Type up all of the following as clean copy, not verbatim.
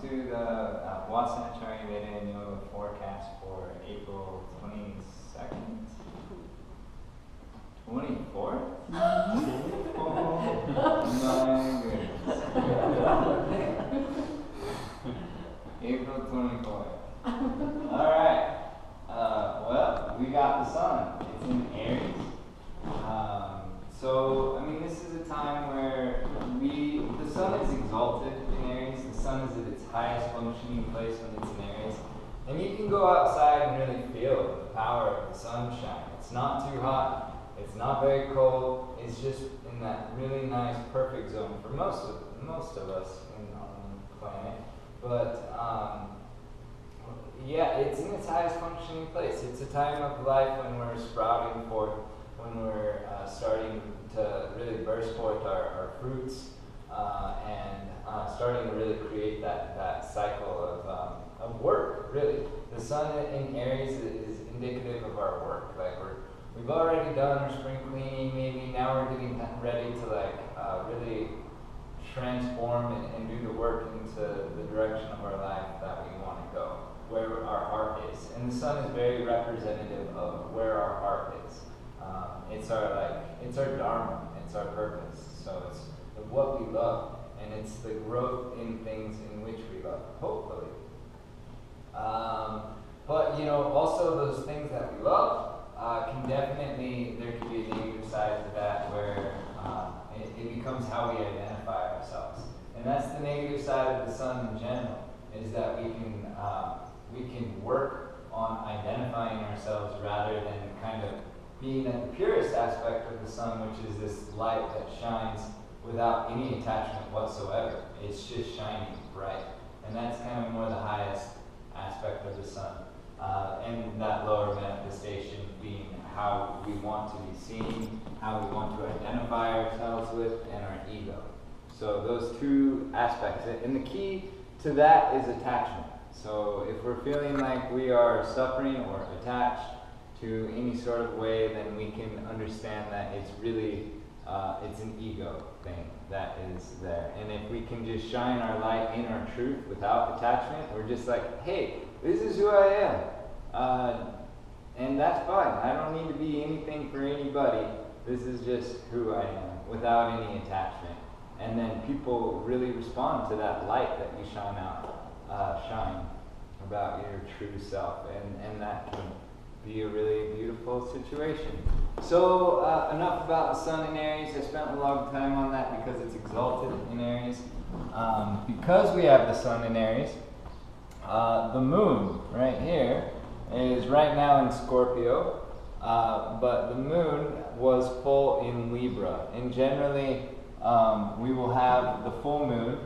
to the Vedic forecast for April 22nd? 24th? Oh my goodness. April 24th. Alright. Well, we got the sun. It's in Aries. So, I mean, this is a time where the sun is exalted in Aries. The sun is at its highest functioning place when it's in Aries. And you can go outside and really feel the power of the sunshine. It's not too hot. It's not very cold. It's just in that really nice, perfect zone for most of us on the planet. But, yeah, it's in its highest functioning place. It's a time of life when we're sprouting forth, when we're starting to really burst forth our fruits, and starting to really create that cycle of work, really. The sun in Aries is indicative of our work. Like we've already done our spring cleaning, maybe now we're getting ready to really transform and do the work into the direction of our life that we want to go, where our heart is. And the sun is very representative of where our heart is. It's our dharma, it's our purpose. So it's what we love, and it's the growth in things in which we love, hopefully. But also those things that we love there can be a negative side to that where it becomes how we identify ourselves. And that's the negative side of the sun in general, is that we can work on identifying ourselves rather than kind of being at the purest aspect of the sun, which is this light that shines without any attachment whatsoever. It's just shining bright. And that's kind of more the highest aspect of the sun. And that lower manifestation being how we want to be seen, how we want to identify ourselves with, and our ego. So those two aspects. And the key to that is attachment. So if we're feeling like we are suffering or attached to any sort of way, then we can understand that it's really, it's an ego thing that is there. And if we can just shine our light in our truth without attachment, we're just like, hey, this is who I am. And that's fine. I don't need to be anything for anybody. This is just who I am without any attachment. And then people really respond to that light that you shine about your true self. And that can be a really beautiful situation. So enough about the sun in Aries. I spent a long time on that because it's exalted in Aries. Because we have the sun in Aries, the moon right here is right now in Scorpio, but the moon was full in Libra. And generally, we will have the full moon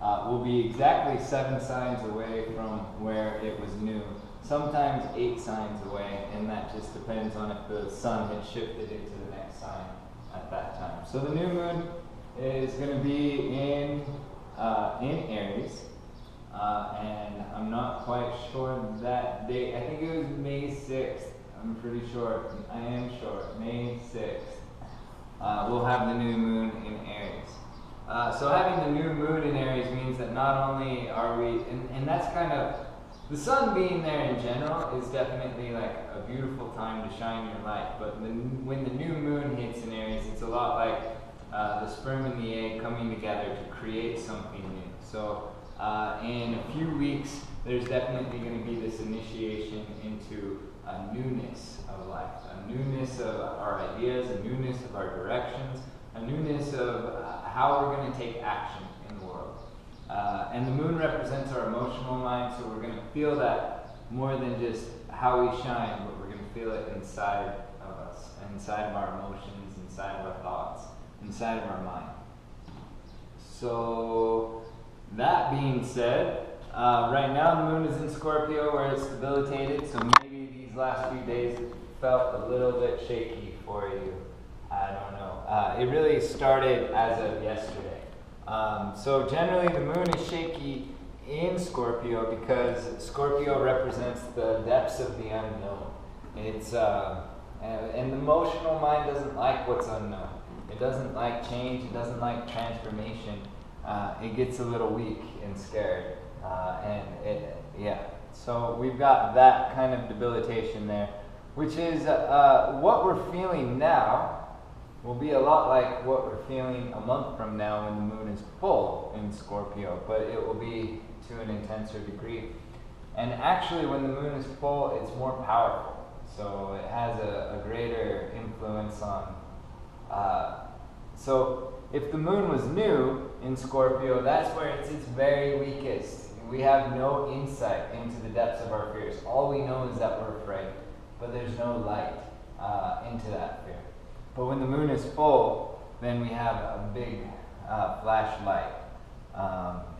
will be exactly 7 signs away from where it was new. Sometimes 8 signs away, and that just depends on if the sun had shifted into the next sign at that time. So the new moon is going to be in Aries, and I'm not quite sure that date. I think it was May 6th. I'm pretty sure. I am sure. May 6th. We'll have the new moon in Aries. So having the new moon in Aries means that not only are we, and that's kind of, the sun being there in general is definitely like a beautiful time to shine your light. But when the new moon hits in Aries, it's a lot like the sperm and the egg coming together to create something new. So in a few weeks, there's definitely going to be this initiation into a newness of life, a newness of our ideas, a newness of our directions, a newness of how we're going to take action in the world. And the moon represents our emotional mind, so we're going to feel that more than just how we shine, but we're going to feel it inside of us, inside of our emotions, inside of our thoughts, inside of our mind. So that being said, right now the moon is in Scorpio where it's debilitated, so maybe these last few days felt a little bit shaky for you. I don't know. It really started as of yesterday. So generally the moon is shaky in Scorpio because Scorpio represents the depths of the unknown. It's and the emotional mind doesn't like what's unknown. It doesn't like change. It doesn't like transformation. it gets a little weak and scared. So we've got that kind of debilitation there, which is what we're feeling now will be a lot like what we're feeling a month from now when the moon is full in Scorpio, but it will be to an intenser degree. And actually, when the moon is full, it's more powerful. So it has a greater influence on. So if the moon was new in Scorpio, that's where it's its very weakest. We have no insight into the depths of our fears. All we know is that we're afraid, but there's no light into that fear. But when the moon is full, then we have a big flashlight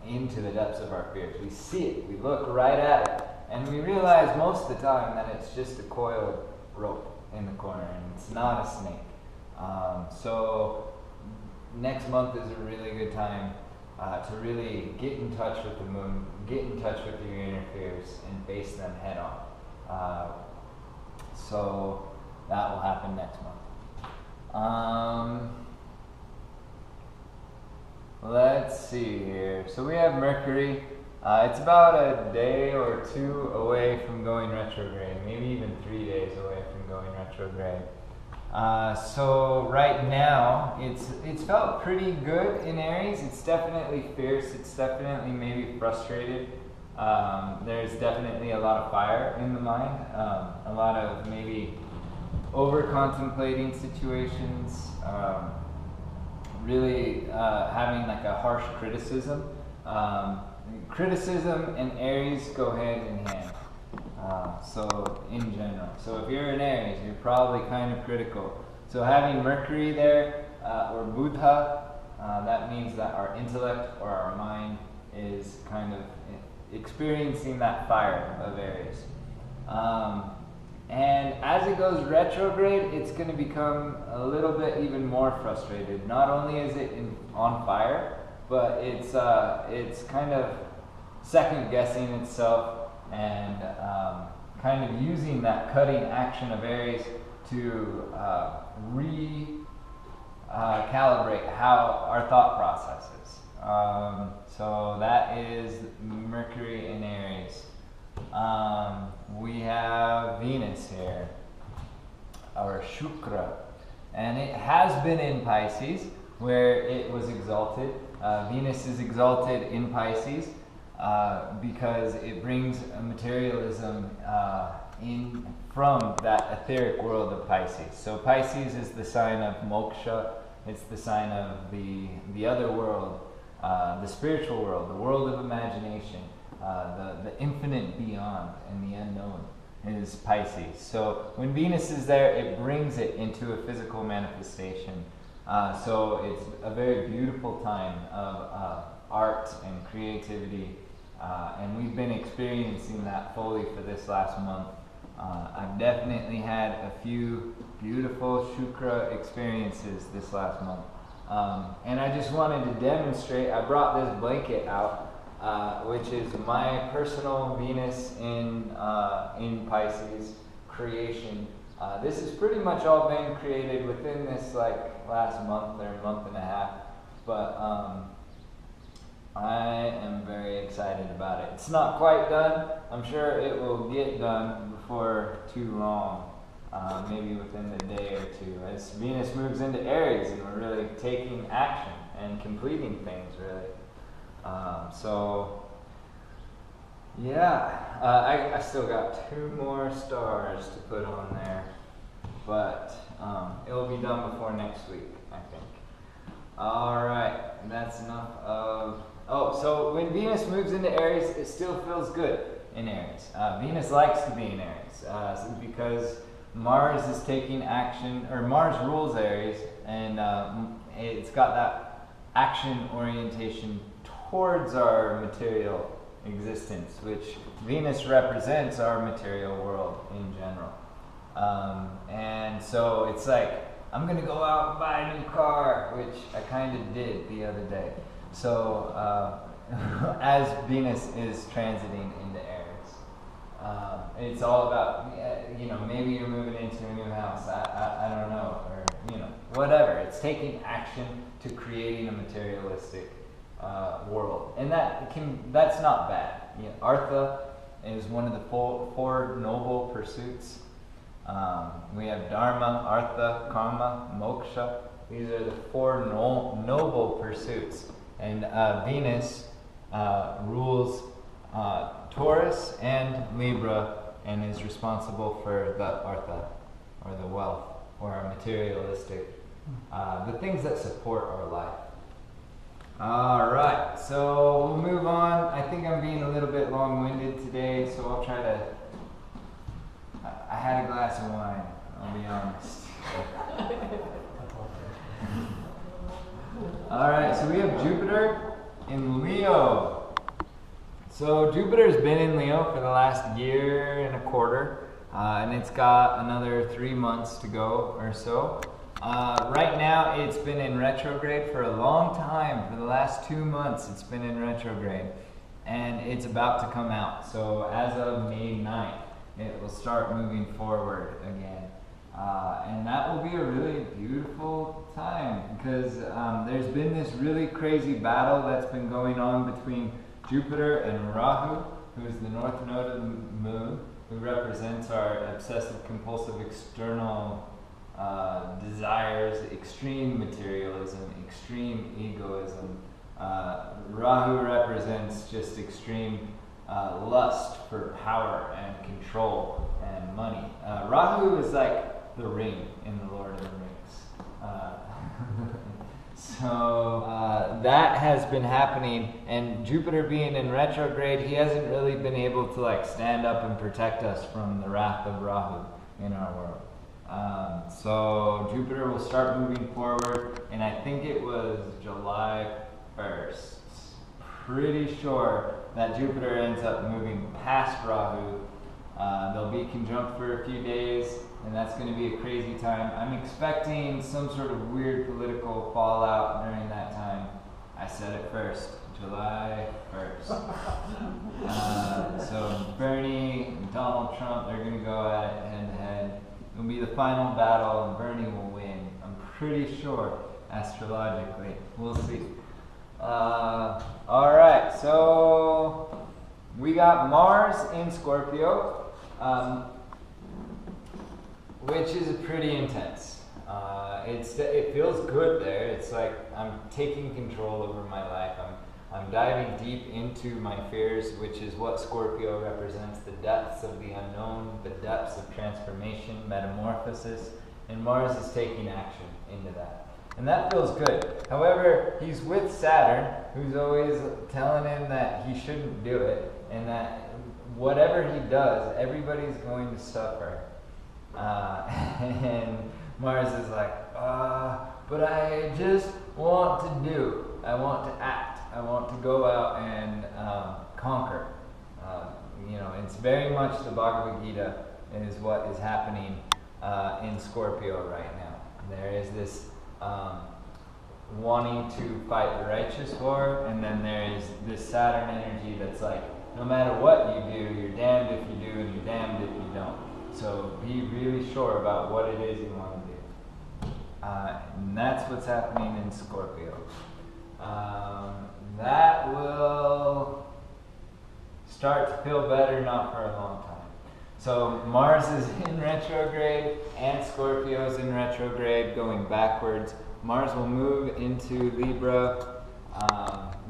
into the depths of our fears. We see it, we look right at it, and we realize most of the time that it's just a coiled rope in the corner, and it's not a snake. So next month is a really good time to really get in touch with the moon, get in touch with your inner fears, and face them head on. So that will happen next month. Let's see here. So we have Mercury. It's about a day or two away from going retrograde, maybe even 3 days away from going retrograde. So right now, it's felt pretty good in Aries. It's definitely fierce. It's definitely maybe frustrated. There's definitely a lot of fire in the mind. A lot of maybe over-contemplating situations. Really having like a harsh criticism. Criticism and Aries go hand in hand. So in general. So if you're an Aries, you're probably kind of critical. So having Mercury there, or Buddha, that means that our intellect or our mind is kind of experiencing that fire of Aries. And as it goes retrograde, it's going to become a little bit even more frustrated. Not only is it on fire, but it's kind of second guessing itself and kind of using that cutting action of Aries to recalibrate how our thought processes. So that is Mercury in Aries. We have Venus here, or Shukra, and it has been in Pisces where it was exalted. Venus is exalted in Pisces because it brings a materialism in from that etheric world of Pisces. So Pisces is the sign of moksha. It's the sign of the other world, the spiritual world, the world of imagination. The infinite beyond and the unknown is Pisces. So when Venus is there, it brings it into a physical manifestation. So it's a very beautiful time of art and creativity, and we've been experiencing that fully for this last month. I've definitely had a few beautiful Shukra experiences this last month. And I just wanted to demonstrate, I brought this blanket out, which is my personal Venus in Pisces creation. This has pretty much all been created within this last month or month and a half, but I am very excited about it. It's not quite done. I'm sure it will get done before too long, maybe within the day or two, as Venus moves into Aries and we're really taking action and completing things, really. I still got 2 more stars to put on there, but it will be done before next week, I think. Alright, that's enough of... so when Venus moves into Aries, it still feels good in Aries. Venus likes to be in Aries because Mars is taking action, or Mars rules Aries, and it's got that action orientation towards our material existence, which Venus represents our material world in general. And so it's like, I'm going to go out and buy a new car, which I kind of did the other day. So as Venus is transiting into Aries, it's all about, maybe you're moving into a new house, I don't know, or, whatever. It's taking action to creating a materialistic world, and that's not bad. Artha is one of the four noble pursuits. We have Dharma, Artha, Karma, Moksha. These are the four noble pursuits. And Venus rules Taurus and Libra and is responsible for the Artha, or the wealth, or our materialistic, the things that support our life. Alright, so we'll move on. I think I'm being a little bit long-winded today, so I'll try to... I had a glass of wine, I'll be honest. Alright, so we have Jupiter in Leo. So Jupiter's been in Leo for the last year and a quarter, and it's got another 3 months to go or so. Right now it's been in retrograde for a long time. For the last 2 months it's been in retrograde, and it's about to come out. So as of May 9th, it will start moving forward again. And that will be a really beautiful time, because there's been this really crazy battle that's been going on between Jupiter and Rahu, who is the north node of the moon, who represents our obsessive compulsive external desires, extreme materialism, extreme egoism. Rahu represents just extreme lust for power and control and money. Rahu is like the ring in the Lord of the Rings. So that has been happening, and Jupiter being in retrograde, he hasn't really been able to like stand up and protect us from the wrath of Rahu in our world. So Jupiter will start moving forward, and I think it was July 1st. Pretty sure that Jupiter ends up moving past Rahu. They'll be conjunct for a few days, and that's going to be a crazy time. I'm expecting some sort of weird political fallout during that time. I said it first, July 1st. So Bernie and Donald Trump, they're going to go at it head to head. It'll be the final battle, and Bernie will win. I'm pretty sure, astrologically. We'll see. Alright, so we got Mars in Scorpio, which is pretty intense. It feels good there. It's like I'm taking control over my life. I'm diving deep into my fears, which is what Scorpio represents, the depths of the unknown, the depths of transformation, metamorphosis, and Mars is taking action into that. And that feels good. However, he's with Saturn, who's always telling him that he shouldn't do it, and that whatever he does, everybody's going to suffer. And Mars is like, but I just want to do. I want to act. I want to go out and conquer. It's very much the Bhagavad Gita is what is happening in Scorpio right now. There is this wanting to fight the righteous war, and then there is this Saturn energy that's like, no matter what you do, you're damned if you do and you're damned if you don't. So be really sure about what it is you want to do. And that's what's happening in Scorpio. That will start to feel better, not for a long time. So Mars is in retrograde and Scorpio is in retrograde, going backwards. Mars will move into Libra,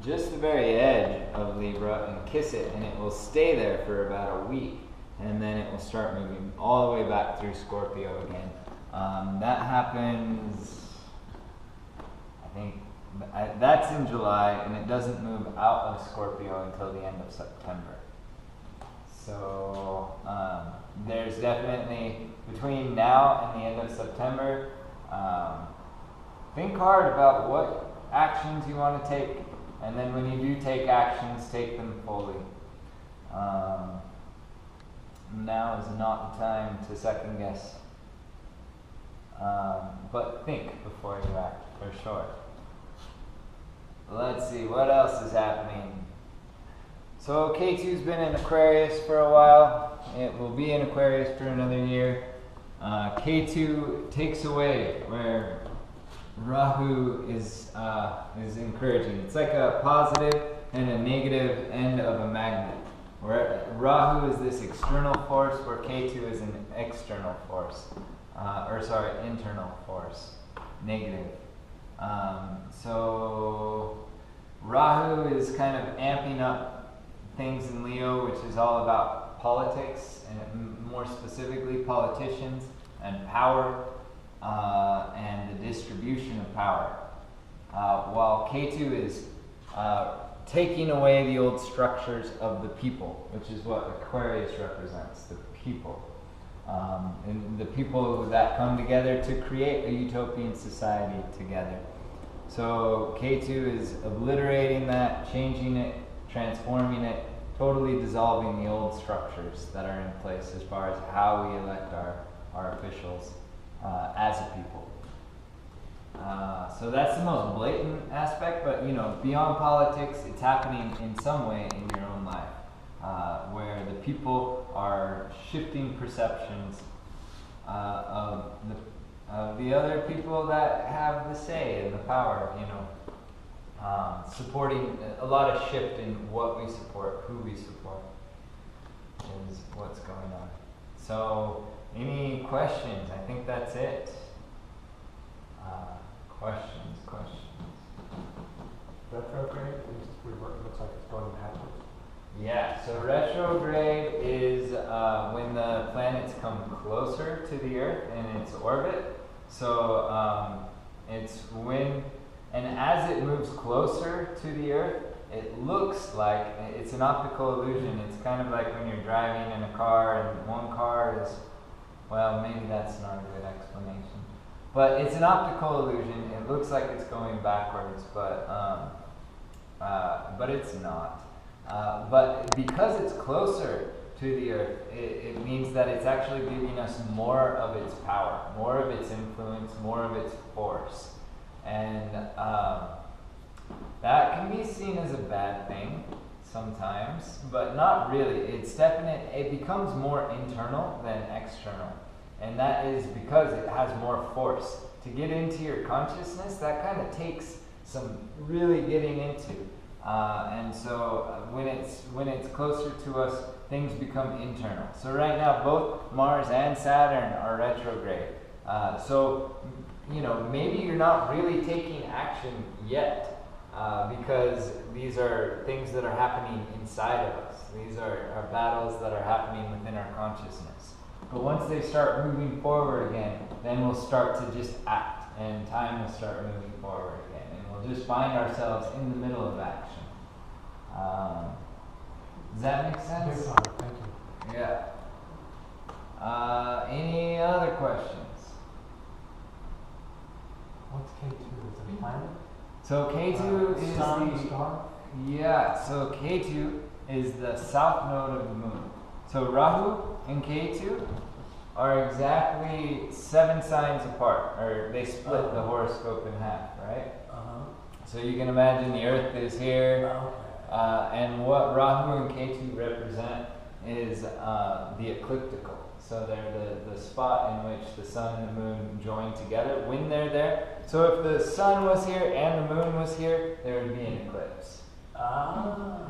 just the very edge of Libra, and kiss it, and it will stay there for about a week, and then it will start moving all the way back through Scorpio again. That happens, I think, that's in July, and it doesn't move out of Scorpio until the end of September. So there's definitely, between now and the end of September, think hard about what actions you want to take, and then when you do take actions, take them fully. Now is not the time to second guess, but think before you act, for sure. Let's see, what else is happening? So K2's been in Aquarius for a while. It will be in Aquarius for another year. K2 takes away where Rahu is encouraging. It's like a positive and a negative end of a magnet. Where Rahu is this external force, where Ketu is an external force, internal force, negative. So Rahu is kind of amping up things in Leo, which is all about politics, and more specifically politicians and power, and the distribution of power. While Ketu is taking away the old structures of the people, which is what Aquarius represents, the people. And the people that come together to create a utopian society together. So Ketu is obliterating that, changing it, transforming it, totally dissolving the old structures that are in place as far as how we elect our officials as a people. So that's the most blatant aspect, but beyond politics, it's happening in some way in your own life, where the people are shifting perceptions of the other people that have the say and the power, supporting a lot of shift in what we support, who we support, is what's going on. So, any questions? I think that's it. Questions. Retrograde looks like it's going backwards. Yeah, so retrograde is when the planets come closer to the Earth in its orbit. So it's when, and as it moves closer to the Earth, it looks like, it's an optical illusion. It's kind of like when you're driving in a car and one car is, well, maybe that's not a good explanation. But it's an optical illusion. It looks like it's going backwards, but it's not. But because it's closer to the Earth, it means that it's actually giving us more of its power, more of its influence, more of its force. And that can be seen as a bad thing sometimes, but not really. It becomes more internal than external. And that is because it has more force. To get into your consciousness, that kind of takes some really getting into. And so when it's closer to us, things become internal. So right now, both Mars and Saturn are retrograde. So maybe you're not really taking action yet, because these are things that are happening inside of us. These are battles that are happening within our consciousness. But once they start moving forward again, then we'll start to just act, and time will start moving forward again, and we'll just find ourselves in the middle of action. Does that make sense? Yes, thank you. Yeah. Any other questions? What's K2? Is it a planet? So K2 is sun, the star? Yeah, so K2 is the south node of the moon. So Rahu and K2 are exactly 7 signs apart, or they split the horoscope in half, right? So you can imagine the Earth is here, and what Rahu and Ketu represent is the ecliptical. So they're the spot in which the sun and the moon join together when they're there. So if the sun was here and the moon was here, there would be an eclipse.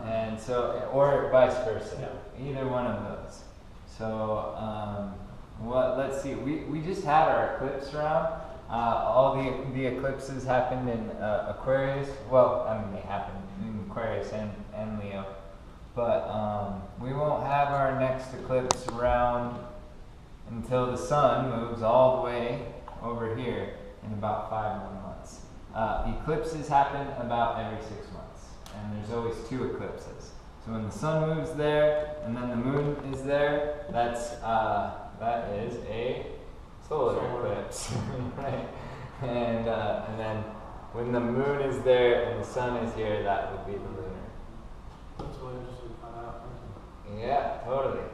And so, or vice versa, either one of those. So, let's see, we just had our eclipse round. All the eclipses happened in Aquarius. Well, I mean, they happened in Aquarius and Leo. But we won't have our next eclipse round until the sun moves all the way over here in about 5 more months. Eclipses happen about every 6 months, and there's always 2 eclipses. So when the sun moves there, and then the moon is there, that is a solar eclipse, right? And then when the moon is there and the sun is here, that would be the lunar. That's really interesting to find out. Yeah, totally.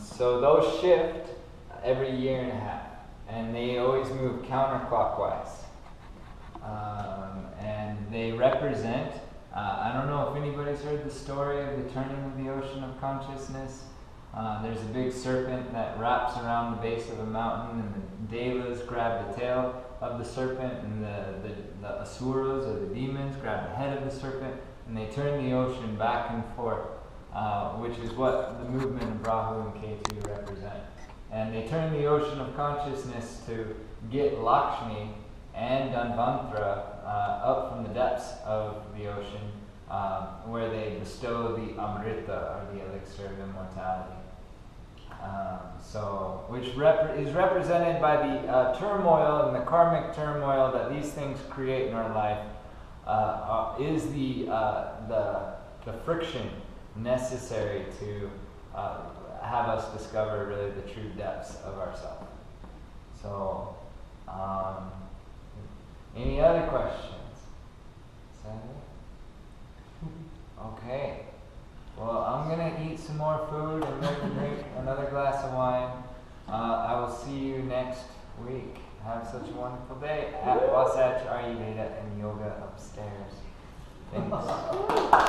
So those shift every year and a half, and they always move counterclockwise. And they represent, I don't know if anybody's heard the story of the turning of the ocean of consciousness. There's a big serpent that wraps around the base of a mountain, and the devas grab the tail of the serpent, and the asuras, or the demons, grab the head of the serpent, and they turn the ocean back and forth, which is what the movement of Rahu and Ketu represent. And they turn the ocean of consciousness to get Lakshmi and Dhanvantara up from the depths of the ocean, where they bestow the Amrita, or the elixir of immortality. Which is represented by the turmoil and the karmic turmoil that these things create in our life, is the friction necessary to have us discover really the true depths of ourselves. So, any other questions? Okay. Well, I'm going to eat some more food and maybe drink another glass of wine. I will see you next week. Have such a wonderful day at Wasatch Ayurveda and Yoga upstairs. Thanks.